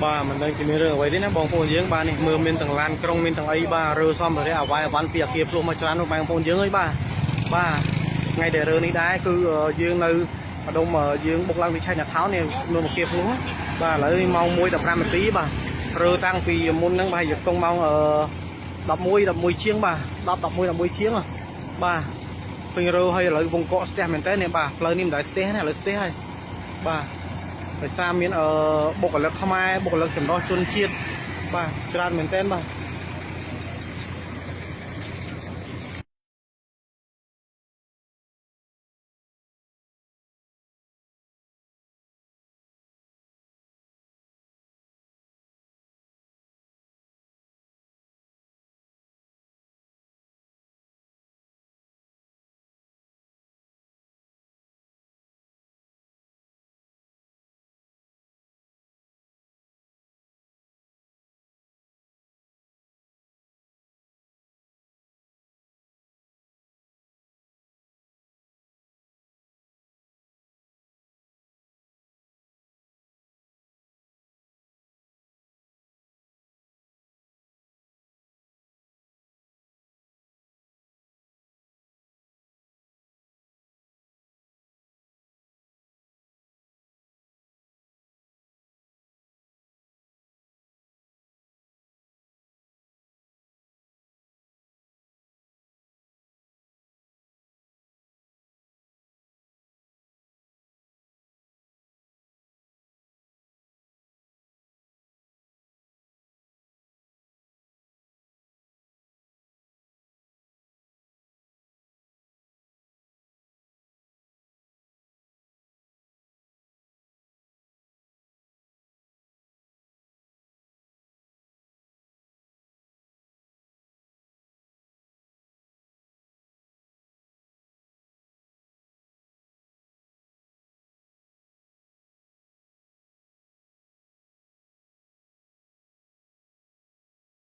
bà mình đang chỉ mới rửa vậy đấy nè bong phun dưỡng bà này mưa miền tầng lan trong miền tầng ấy bà rửa xong rồi đấy à vài ván phía kia luôn mà cho ăn bong phun dưỡng ấy bà ngay để rửa này đá cứ dưỡng nơi ở đâu mà dưỡng bốc lăng thì chai nhà tháo này mưa một kia luôn bà lấy mong muối đập ra một tí bà rửa tăng vì môn năng bài giật công mong đập muối chiếng bà đập muối chiếng à bà phình rửa hay lấy vùng cọ stem mình té này bà lấy niêm đáy stem này lấy stem hay bà phải xa miền bốc ở lực không ai bốc ở lực chấm đo chôn chiết bà cho mình tên bà